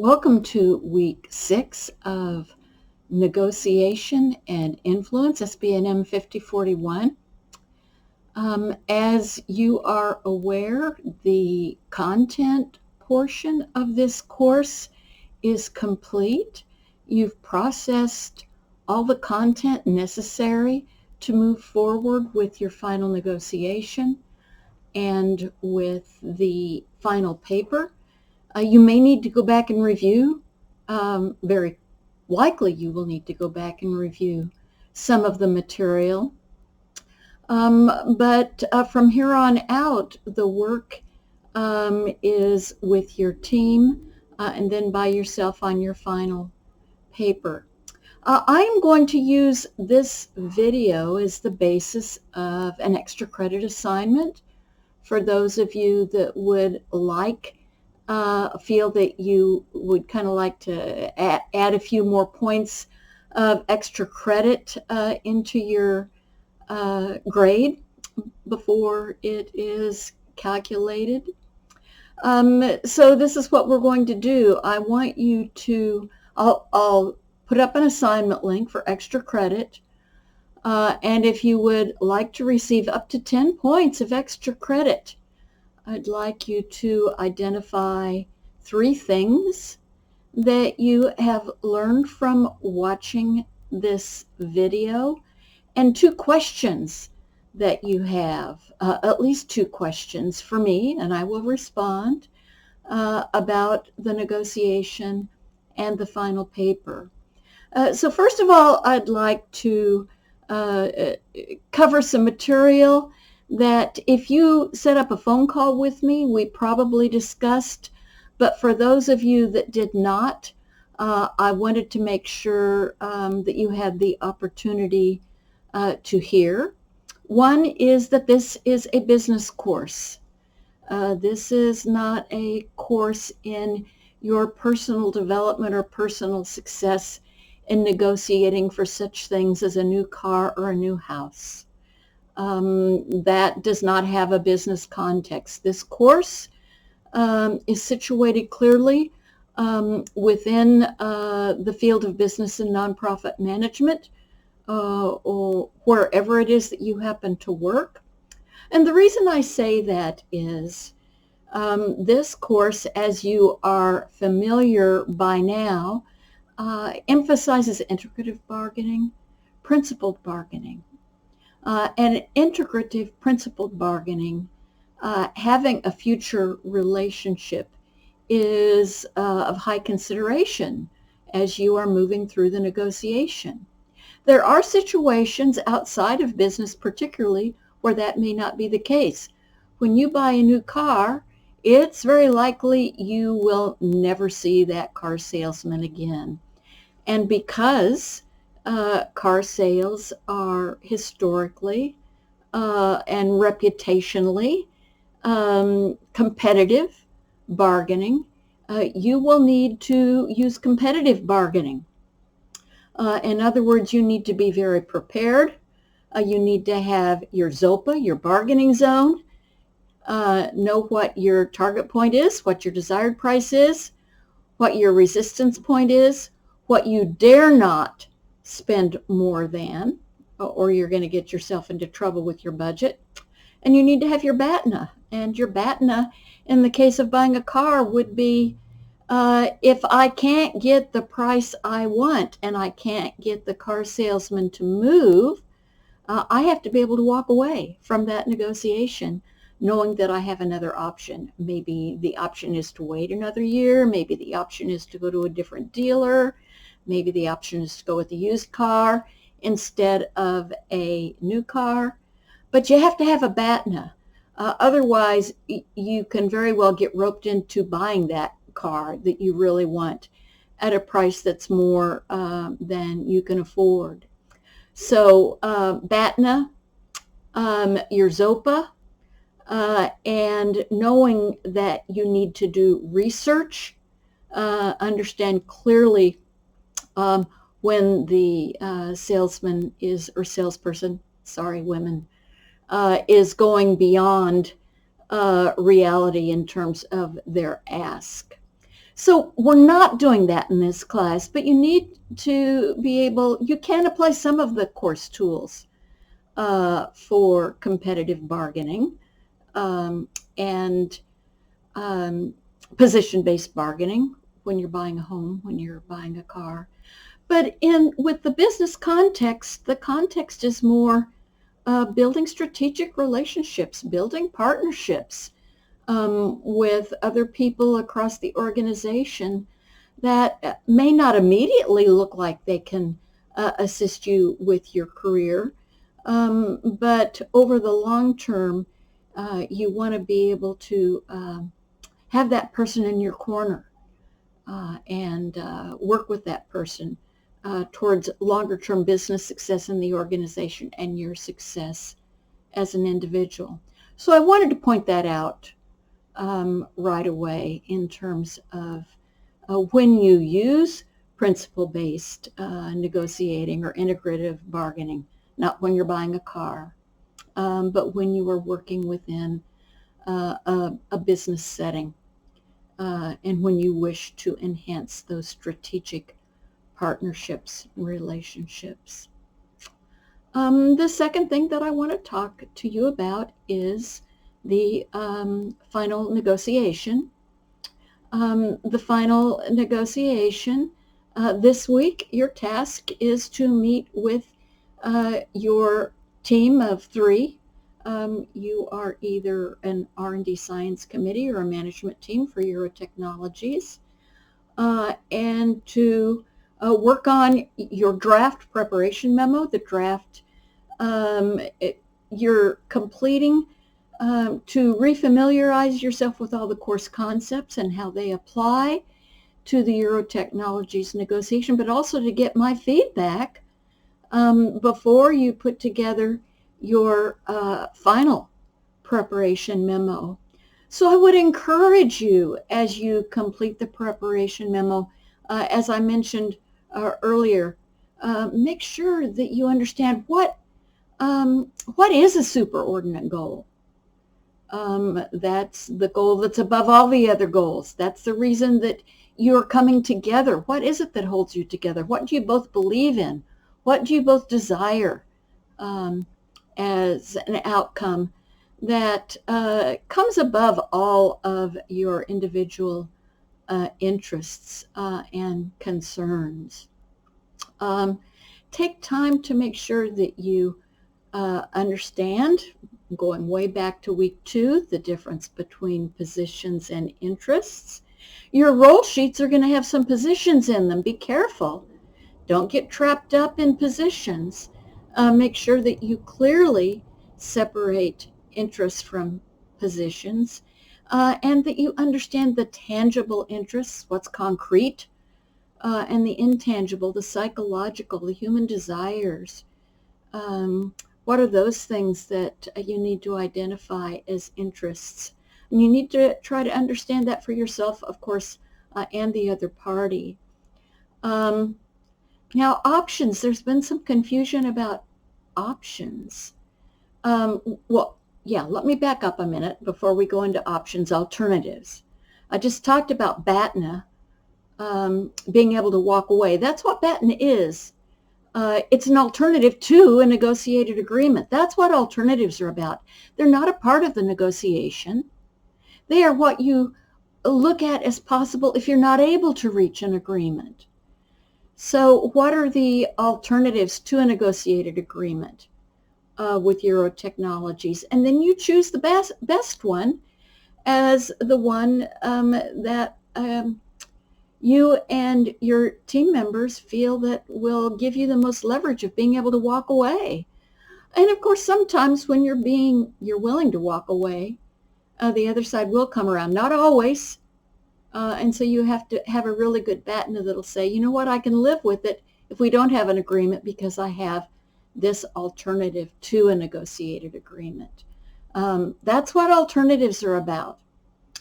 Welcome to week 6 of Negotiation and Influence, SBNM 5041. As you are aware, the content portion of this course is complete. You've processed all the content necessary to move forward with your final negotiation and with the final paper. You may need to go back and review. Very likely you will need to go back and review some of the material. But from here on out, the work is with your team and then by yourself on your final paper. I am going to use this video as the basis of an extra credit assignment for those of you that would feel that you would kind of like to add a few more points of extra credit into your grade before it is calculated. So this is what we're going to do. I want you to, I'll put up an assignment link for extra credit. And if you would like to receive up to 10 points of extra credit, I'd like you to identify 3 things that you have learned from watching this video and 2 questions that you have, at least 2 questions for me, and I will respond about the negotiation and the final paper. So first of all, I'd like to cover some material that if you set up a phone call with me, we probably discussed, but for those of you that did not, I wanted to make sure that you had the opportunity to hear. One is that this is a business course. This is not a course in your personal development or personal success in negotiating for such things as a new car or a new house. That does not have a business context. This course is situated clearly within the field of business and nonprofit management or wherever it is that you happen to work. And the reason I say that is this course, as you are familiar by now, emphasizes integrative bargaining, principled bargaining. And integrative principled bargaining, having a future relationship is of high consideration as you are moving through the negotiation. There are situations outside of business particularly where that may not be the case. When you buy a new car, it's very likely you will never see that car salesman again. And because car sales are historically and reputationally competitive bargaining, you will need to use competitive bargaining. In other words, you need to be very prepared. You need to have your ZOPA, your bargaining zone, know what your target point is, what your desired price is, what your resistance point is, what you dare not spend more than, or you're going to get yourself into trouble with your budget. And you need to have your BATNA. And your BATNA, in the case of buying a car, would be if I can't get the price I want and I can't get the car salesman to move, I have to be able to walk away from that negotiation knowing that I have another option. Maybe the option is to wait another year. Maybe the option is to go to a different dealer. Maybe the option is to go with a used car instead of a new car. But you have to have a BATNA. Otherwise, you can very well get roped into buying that car that you really want at a price that's more than you can afford. So BATNA, your ZOPA, and knowing that you need to do research, understand clearly when the salesman is, or salesperson, sorry, women, is going beyond reality in terms of their ask. So we're not doing that in this class, but you need to be able, you can apply some of the course tools for competitive bargaining and position-based bargaining when you're buying a home, when you're buying a car. But with the business context, the context is more building strategic relationships, building partnerships with other people across the organization that may not immediately look like they can assist you with your career, but over the long term, you want to be able to have that person in your corner and work with that person towards longer term business success in the organization and your success as an individual. So I wanted to point that out right away in terms of when you use principle-based negotiating or integrative bargaining, not when you're buying a car, but when you are working within a business setting and when you wish to enhance those strategic partnerships and relationships. The second thing that I want to talk to you about is the final negotiation. The final negotiation this week, your task is to meet with your team of 3. You are either an R&D science committee or a management team for Euro Technologies, and to work on your draft preparation memo, the draft you're completing to refamiliarize yourself with all the course concepts and how they apply to the Euro Technologies negotiation, but also to get my feedback before you put together your final preparation memo. So I would encourage you as you complete the preparation memo, as I mentioned earlier, make sure that you understand what is a superordinate goal. That's the goal that's above all the other goals. That's the reason that you're coming together. What is it that holds you together? What do you both believe in? What do you both desire as an outcome that comes above all of your individual interests and concerns? Take time to make sure that you understand, going way back to week 2, the difference between positions and interests. Your role sheets are going to have some positions in them. Be careful. Don't get trapped up in positions. Make sure that you clearly separate interests from positions and that you understand the tangible interests, what's concrete, and the intangible, the psychological, the human desires. What are those things that you need to identify as interests? And you need to try to understand that for yourself, of course, and the other party. Now, options, there's been some confusion about options. Well, yeah, let me back up a minute before we go into options, alternatives. I just talked about BATNA being able to walk away. That's what BATNA is. It's an alternative to a negotiated agreement. That's what alternatives are about. They're not a part of the negotiation. They are what you look at as possible if you're not able to reach an agreement. So what are the alternatives to a negotiated agreement with Euro Technologies? And then you choose the best one as the one that you and your team members feel that will give you the most leverage of being able to walk away. And of course, sometimes when you're willing to walk away, the other side will come around. Not always. And so you have to have a really good BATNA that'll say, you know what, I can live with it if we don't have an agreement because I have this alternative to a negotiated agreement. That's what alternatives are about.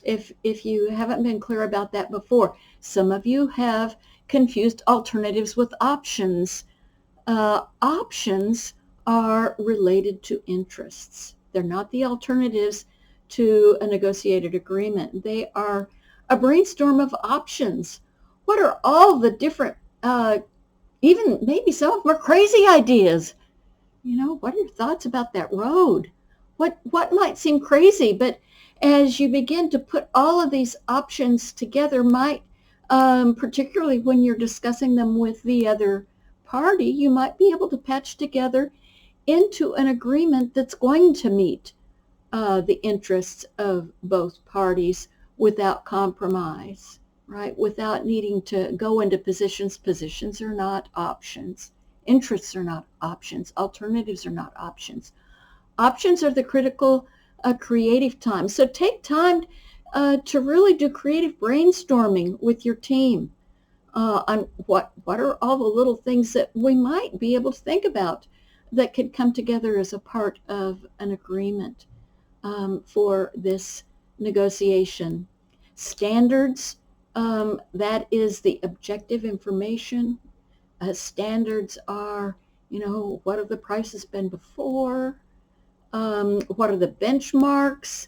If you haven't been clear about that before, some of you have confused alternatives with options. Options are related to interests. They're not the alternatives to a negotiated agreement. They are a brainstorm of options. What are all the different, even maybe some of them are crazy ideas. You know, what are your thoughts about that road? What might seem crazy, but as you begin to put all of these options together, might, particularly when you're discussing them with the other party, you might be able to patch together into an agreement that's going to meet the interests of both parties without compromise, right? Without needing to go into positions. Positions are not options. Interests are not options. Alternatives are not options. Options are the critical creative time. So take time to really do creative brainstorming with your team on what are all the little things that we might be able to think about that could come together as a part of an agreement for this negotiation. Standards, that is the objective information. Standards are, what have the prices been before? What are the benchmarks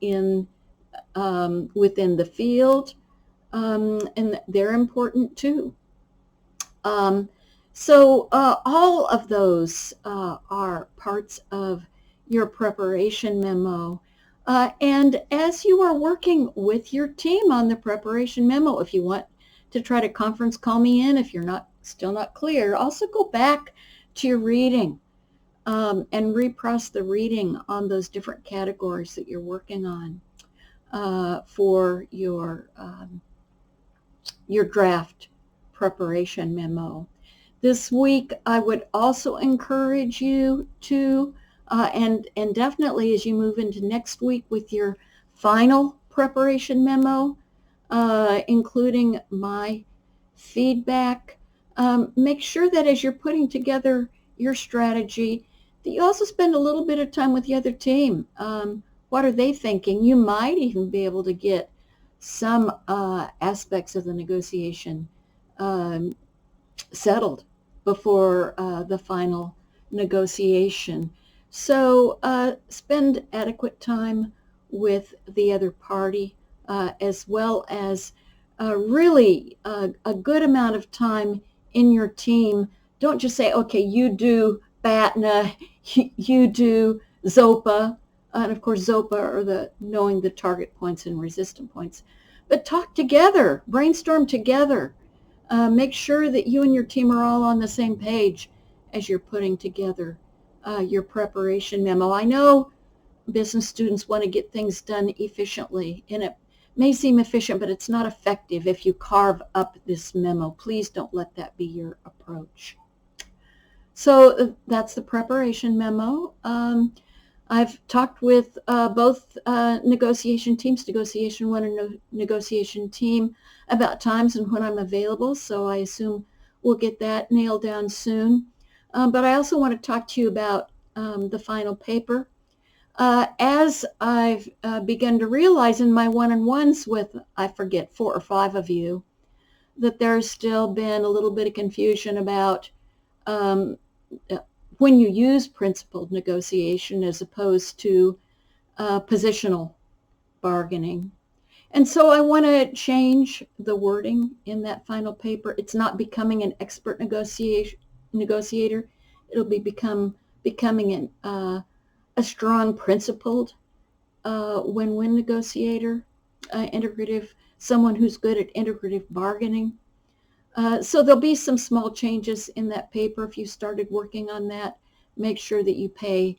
in within the field? And they're important too. So all of those are parts of your preparation memo. And as you are working with your team on the preparation memo, if you want to try to conference call me in, if you're still not clear, also go back to your reading and reprocess the reading on those different categories that you're working on for your draft preparation memo. This week, I would also encourage you to, and definitely as you move into next week with your final preparation memo, including my feedback, make sure that as you're putting together your strategy, that you also spend a little bit of time with the other team. What are they thinking? You might even be able to get some aspects of the negotiation settled before the final negotiation. So spend adequate time with the other party as well as really a good amount of time in your team. Don't just say, okay, you do BATNA, you do ZOPA, and of course ZOPA are knowing the target points and resistant points. But talk together, brainstorm together. Make sure that you and your team are all on the same page as you're putting together your preparation memo. I know business students want to get things done efficiently, and it may seem efficient, but it's not effective if you carve up this memo. Please don't let that be your approach. So that's the preparation memo. I've talked with both negotiation teams, negotiation one and negotiation team, about times and when I'm available, so I assume we'll get that nailed down soon. But I also want to talk to you about the final paper. As I've begun to realize in my one-on-ones with, I forget, 4 or 5 of you, that there's still been a little bit of confusion about when you use principled negotiation as opposed to positional bargaining. And so I want to change the wording in that final paper. It's not becoming an expert negotiator. It'll be becoming a strong principled win-win negotiator, someone who's good at integrative bargaining. So there'll be some small changes in that paper. If you started working on that, make sure that you pay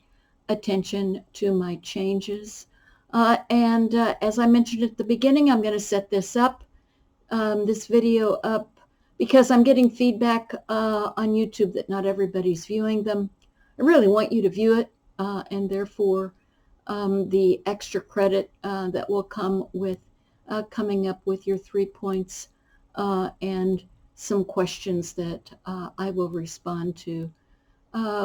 attention to my changes. And as I mentioned at the beginning, I'm going to set this video up, because I'm getting feedback on YouTube that not everybody's viewing them. I really want you to view it, and therefore the extra credit that will come with coming up with your 3 points and some questions that I will respond to,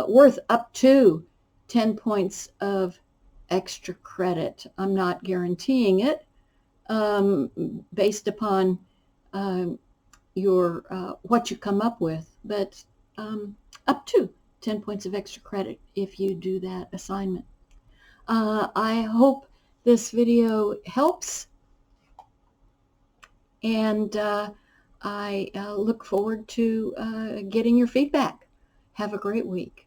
worth up to 10 points of extra credit. I'm not guaranteeing it based upon what you come up with, but up to 10 points of extra credit if you do that assignment. I hope this video helps. and I look forward to getting your feedback. Have a great week.